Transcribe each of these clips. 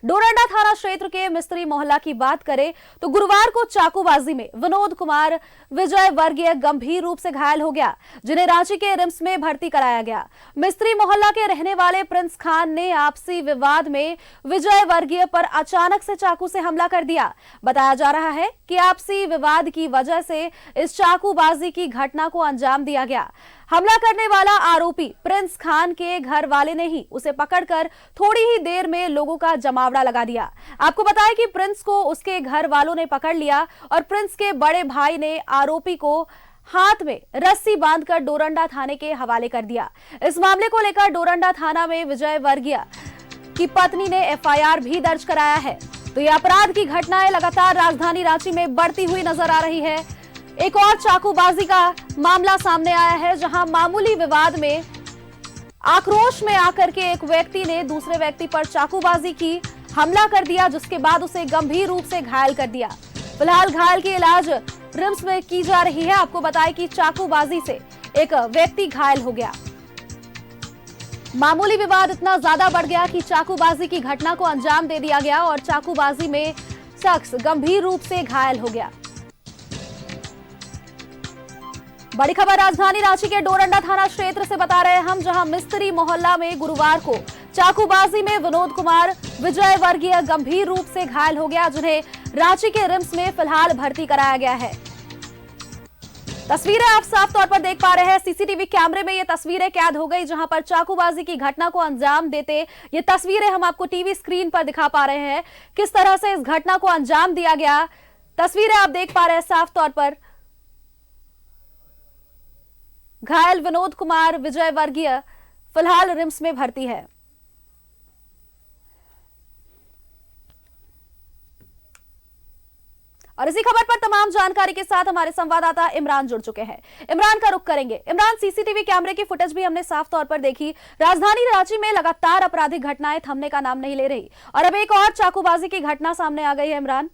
डोरंडा थाना क्षेत्र के मिस्त्री मोहल्ला की बात करें तो गुरुवार को चाकूबाजी में विनोद कुमार विजय वर्गीय गंभीर रूप से घायल हो गया, जिन्हें रांची के रिम्स में भर्ती कराया गया। मिस्त्री मोहल्ला के रहने वाले प्रिंस खान ने आपसी विवाद में विजय वर्गीय पर अचानक से चाकू से हमला कर दिया। बताया जा रहा है कि आपसी विवाद की वजह से इस चाकूबाजी की घटना को अंजाम दिया गया। हमला करने वाला आरोपी प्रिंस खान के घर वाले ने ही उसे पकड़कर थोड़ी ही देर में लोगों का जमावड़ा लगा दिया। आपको बताएं कि प्रिंस को उसके घर वालों ने पकड़ लिया और प्रिंस के बड़े भाई ने आरोपी को हाथ में रस्सी बांधकर डोरंडा थाने के हवाले कर दिया। इस मामले को लेकर डोरंडा थाना में विजय वर्गीय की पत्नी ने एफआईआर भी दर्ज कराया है। तो ये अपराध की घटनाएं लगातार राजधानी रांची में बढ़ती हुई नजर आ रही है। एक और चाकूबाजी का मामला सामने आया है, जहां मामूली विवाद में आक्रोश में आकर के एक व्यक्ति ने दूसरे व्यक्ति पर चाकूबाजी की, हमला कर दिया, जिसके बाद उसे गंभीर रूप से घायल कर दिया। फिलहाल घायल की इलाज रिम्स में की जा रही है। आपको बताएं कि चाकूबाजी से एक व्यक्ति घायल हो गया। मामूली विवाद इतना ज्यादा बढ़ गया कि चाकूबाजी की घटना को अंजाम दे दिया गया और चाकूबाजी में शख्स गंभीर रूप से घायल हो गया। बड़ी खबर राजधानी रांची के डोरंडा थाना क्षेत्र से बता रहे हैं हम, जहां मिस्त्री मोहल्ला में गुरुवार को चाकूबाजी में विनोद कुमार विजय वर्गीय गंभीर रूप से घायल हो गया, जिन्हें रांची के रिम्स में फिलहाल भर्ती कराया गया है। तस्वीरें आप साफ तौर पर देख पा रहे हैं। सीसीटीवी कैमरे में ये तस्वीरें कैद हो गई, जहां पर चाकूबाजी की घटना को अंजाम देते ये तस्वीरें हम आपको टीवी स्क्रीन पर दिखा पा रहे हैं, किस तरह से इस घटना को अंजाम दिया गया। तस्वीरें आप देख पा रहे हैं साफ तौर पर। घायल विनोद कुमार विजय वर्गीय फिलहाल रिम्स में भर्ती है। और इसी खबर पर तमाम जानकारी के साथ हमारे संवाददाता इमरान जुड़ चुके हैं। इमरान का रुख करेंगे। इमरान, सीसीटीवी कैमरे की फुटेज भी हमने साफ तौर पर देखी। राजधानी रांची में लगातार आपराधिक घटनाएं थमने का नाम नहीं ले रही और अब एक और चाकूबाजी की घटना सामने आ गई है। इमरान,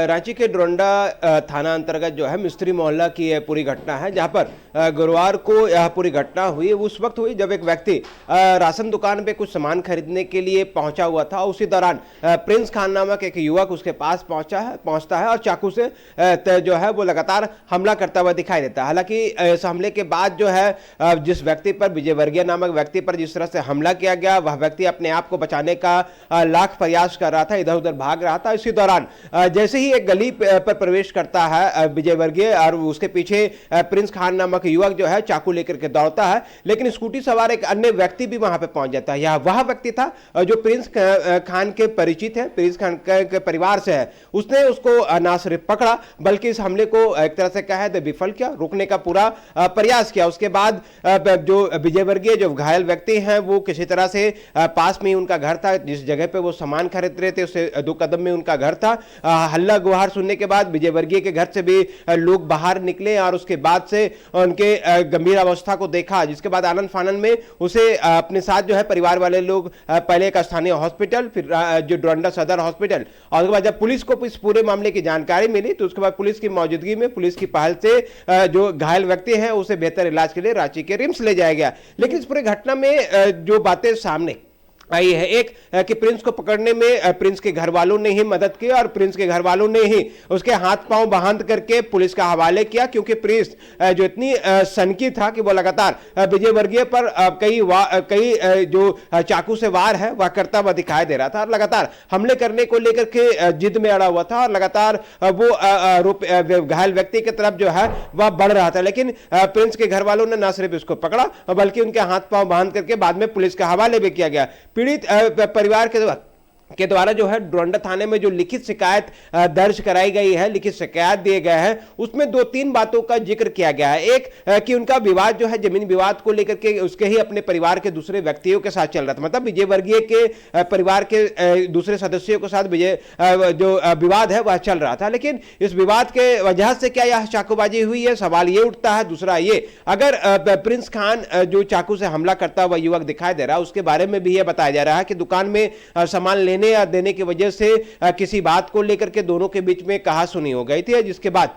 रांची के डोरंडा थाना अंतर्गत जो है मिस्त्री मोहल्ला की यह पूरी घटना है, जहां पर गुरुवार को यह पूरी घटना हुई। उस वक्त हुई जब एक व्यक्ति राशन दुकान पे कुछ सामान खरीदने के लिए पहुंचा हुआ था। उसी दौरान प्रिंस खान नामक एक युवक उसके पास पहुंचता है और चाकू से जो है वो लगातार हमला करता हुआ दिखाई देता है। हालांकि इस हमले के बाद जो है जिस व्यक्ति पर, विजय वर्गीय नामक व्यक्ति पर जिस तरह से हमला किया गया, वह व्यक्ति अपने आप को बचाने का लाख प्रयास कर रहा था, इधर उधर भाग रहा था। इसी दौरान जैसे ही एक गली पर प्रवेश करता है विजय वर्गीय और उसके पीछे प्रिंस खान नामक युवक जो है चाकू लेकर के दौड़ता है, लेकिन स्कूटी सवार एक अन्य व्यक्ति भी वहां पे पहुंच जाता है। यह वह व्यक्ति था जो प्रिंस खान के परिचित है, प्रिंस खान के परिवार से है। उसने उसको ना सिर्फ पकड़ा बल्कि इस हमले को एक तरह से कहे तो विफल किया, रोकने का पूरा प्रयास किया। उसके बाद जो विजय वर्गीय जो घायल व्यक्ति हैं वो किसी तरह से पास में ही उनका घर था, जिस जगह पे वो सामान खरीद रहे थे उससे 2 कदम में उनका घर था। हल्ला गुहार सुनने के बाद विजय वर्गीय के घर से भी लोग बाहर निकले और उसके बाद से उनके गंभीर अवस्था को देखा, जिसके बाद आनंद फानन में उसे अपने साथ जो है परिवार वाले लोग पहले एक स्थानीय हॉस्पिटल, फिर जो डोरंडा सदर हॉस्पिटल, और उसके बाद जब पुलिस को इस पूरे मामले की जानकारी मिली तो उसके बाद पुलिस की मौजूदगी में, पुलिस की पहल से जो घायल व्यक्ति हैं उसे बेहतर इलाज के लिए रांची के रिम्स ले जाया गया। लेकिन इस पूरे घटना में जो बातें सामने आई है, एक कि प्रिंस को पकड़ने में प्रिंस के घर वालों ने ही मदद की और प्रिंस के घर वालों ने ही उसके हाथ पांव बांध करके पुलिस का हवाले किया, क्योंकि प्रिंस जो इतनी सनकी था कि वो लगातार विजय वर्गीय पर कई जो चाकू से वार है वह करता हुआ दिखाई दे रहा था और लगातार हमले करने को लेकर के जिद में अड़ा हुआ था और लगातार वो घायल व्यक्ति की तरफ जो है वह बढ़ रहा था। लेकिन प्रिंस के घर वालों ने न सिर्फ उसको पकड़ा बल्कि उनके हाथ पांव बांध करके बाद में पुलिस के हवाले भी किया गया। पीड़ित परिवार के द्वारा जो है डोरंडा थाने में जो लिखित शिकायत दर्ज कराई गई है, लिखित शिकायत दिए गए हैं, उसमें 2-3 बातों का जिक्र किया गया है। एक कि उनका विवाद जो है जमीन विवाद को लेकर के उसके ही अपने परिवार के दूसरे व्यक्तियों के साथ चल रहा था, मतलब विजय वर्गीय के परिवार के दूसरे सदस्यों के साथ विजय जो विवाद है वह चल रहा था। लेकिन इस विवाद के वजह से क्या यह चाकूबाजी हुई है, सवाल ये उठता है। दूसरा ये, अगर प्रिंस खान जो चाकू से हमला करता हुआ युवक दिखाई दे रहा है उसके बारे में भी यह बताया जा रहा है कि दुकान में सामान लेने या देने की वजह से किसी बात को लेकर के दोनों के बीच में कहासुनी हो गई थी, जिसके बाद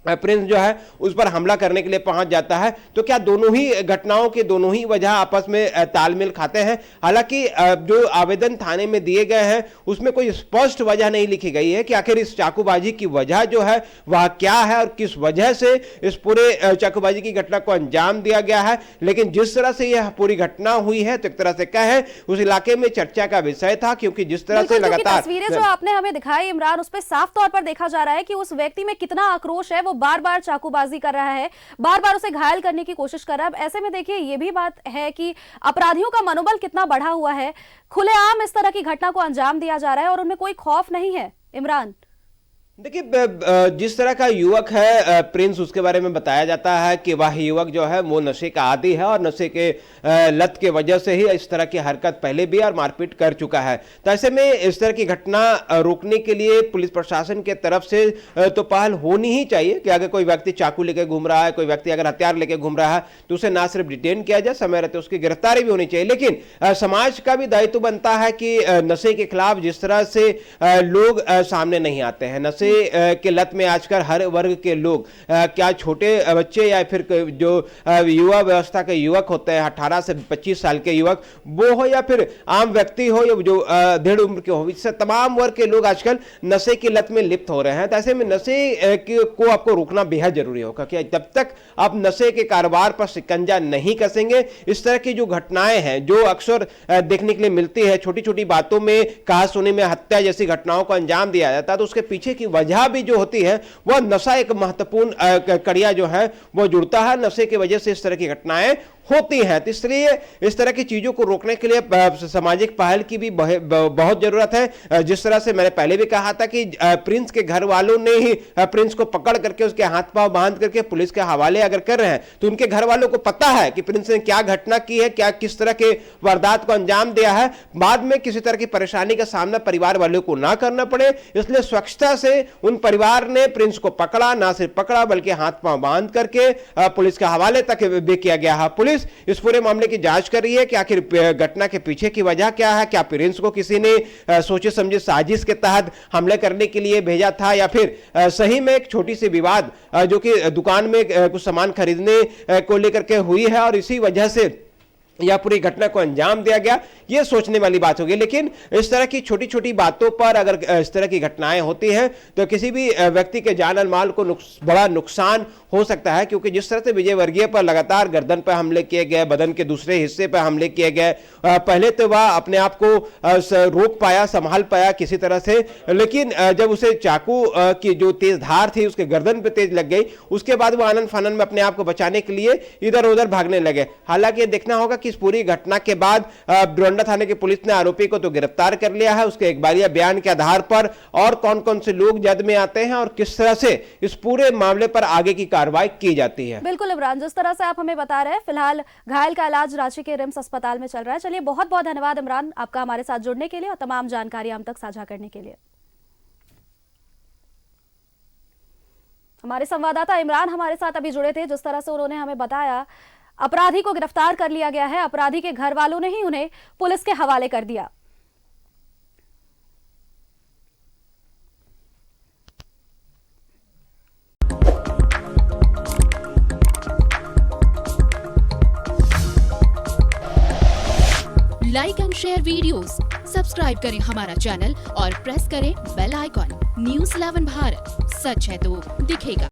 प्रिंस जो है उस पर हमला करने के लिए पहुंच जाता है। तो क्या दोनों ही घटनाओं के दोनों ही वजह आपस में तालमेल खाते हैं? हालांकि जो आवेदन थाने में दिए गए हैं उसमें कोई स्पष्ट वजह नहीं लिखी गई है कि आखिर इस चाकूबाजी की वजह जो है वह क्या है और किस वजह से इस पूरे चाकूबाजी की घटना को अंजाम दिया गया है। लेकिन जिस तरह से यह पूरी घटना हुई है तो एक तरह से कहें उस इलाके में चर्चा का विषय था, क्योंकि जिस तरह से लगातार तस्वीरें जो आपने हमें दिखाई इमरान, उस पर साफ तौर पर देखा जा रहा है कि उस व्यक्ति में कितना आक्रोश है। वो बार बार चाकूबाजी कर रहा है, बार बार उसे घायल करने की कोशिश कर रहा है। अब ऐसे में देखिए ये भी बात है कि अपराधियों का मनोबल कितना बढ़ा हुआ है। खुलेआम इस तरह की घटना को अंजाम दिया जा रहा है और उनमें कोई खौफ नहीं है। इमरान, देखिए, जिस तरह का युवक है प्रिंस, उसके बारे में बताया जाता है कि वह युवक जो है वो नशे का आदी है और नशे के लत के वजह से ही इस तरह की हरकत पहले भी और मारपीट कर चुका है। तो ऐसे में इस तरह की घटना रोकने के लिए पुलिस प्रशासन के तरफ से तो पहल होनी ही चाहिए कि अगर कोई व्यक्ति चाकू लेके घूम रहा है, कोई व्यक्ति अगर हथियार लेके घूम रहा है तो उसे ना सिर्फ डिटेन किया जाए, समय रहते उसकी गिरफ्तारी भी होनी चाहिए। लेकिन समाज का भी दायित्व बनता है कि नशे के खिलाफ जिस तरह से लोग सामने नहीं आते हैं, नशे के लत में आजकल हर वर्ग के लोग, क्या छोटे बच्चे या फिर जो युवा व्यवस्था के युवक होते हैं 18 से 25 साल के युवक, वो हो या फिर आम व्यक्ति हो या जो दृढ़ उम्र के हो, इससे तमाम वर्ग के लोग आजकल नशे की लत में लिप्त हो रहे हैं। तो ऐसे में नशे को आपको रोकना बेहद जरूरी होगा कि जब तक आप नशे के कारोबार पर शिकंजा नहीं कसेंगे, इस तरह की जो घटनाएं हैं जो अक्सर देखने के लिए मिलती है, छोटी छोटी बातों में कहा सुनी में हत्या जैसी घटनाओं को अंजाम दिया जाता है, तो उसके पीछे की वजह भी जो होती है वह नशा एक महत्वपूर्ण कड़िया जो है वो जुड़ता है। नशे की वजह से इस तरह की घटनाएं होती हैं। तो इसलिए इस तरह की चीजों को रोकने के लिए सामाजिक पहल की भी बहुत जरूरत है। जिस तरह से मैंने पहले भी कहा था कि प्रिंस के घर वालों ने ही प्रिंस को पकड़ करके उसके हाथ पांव बांध करके पुलिस के हवाले अगर कर रहे हैं तो उनके घर वालों को पता है कि प्रिंस ने क्या घटना की है, क्या किस तरह के वारदात को अंजाम दिया है। बाद में किसी तरह की परेशानी का सामना परिवार वालों को ना करना पड़े, इसलिए स्वच्छता से उन परिवार ने प्रिंस को पकड़ा, ना सिर्फ पकड़ा बल्कि हाथ पांव बांध करके पुलिस के हवाले तक भी किया गया है। पुलिस इस पूरे मामले की जांच कर रही है कि आखिर घटना के पीछे की वजह क्या है। क्या प्रिंस को किसी ने सोचे समझे साजिश के तहत हमले करने के लिए भेजा था, या फिर सही में एक छोटी सी विवाद जो कि दुकान में कुछ सामान खरीदने को लेकर के हुई है और इसी वजह से या पूरी घटना को अंजाम दिया गया, यह सोचने वाली बात होगी। लेकिन इस तरह की छोटी छोटी बातों पर अगर इस तरह की घटनाएं होती हैं तो किसी भी व्यक्ति के जान और माल को बड़ा नुकसान हो सकता है। क्योंकि जिस तरह से विजय वर्गीय पर लगातार गर्दन पर हमले किए गए, बदन के दूसरे हिस्से पर हमले किए गए, पहले तो वह अपने आप को रोक पाया, संभाल पाया किसी तरह से, लेकिन जब उसे चाकू की जो तेज धार थी उसके गर्दन पे तेज लग गई, उसके बाद वो आनन फानन में अपने आप को बचाने के लिए इधर उधर भागने लगे। हालांकि देखना होगा कि इस पूरी घटना के बाद डोरंडा थाने की पुलिस ने आरोपी को तो गिरफ्तार कर लिया है। उसके एक बारिया बयान के आधार पर और कौन कौन से लोग जद में आते हैं और किस तरह से इस पूरे मामले पर आगे की कार्रवाई की जाती है। बिल्कुल इमरान, जिस तरह से आप हमें बता रहे हैं, फिलहाल घायल का इलाज रांची के रिम्स अस्पताल में चल रहा है। चलिए, बहुत बहुत धन्यवाद इमरान आपका हमारे साथ जुड़ने के लिए और तमाम जानकारी हम तक साझा करने के लिए। हमारे संवाददाता इमरान हमारे साथ अभी जुड़े थे। जिस तरह से उन्होंने हमें बताया, अपराधी को गिरफ्तार कर लिया गया है, अपराधी के घर वालों ने ही उन्हें पुलिस के हवाले कर दिया। Like and share videos, subscribe करें हमारा चैनल और प्रेस करें बेल आइकॉन। न्यूज़ 11 भारत, सच है तो दिखेगा।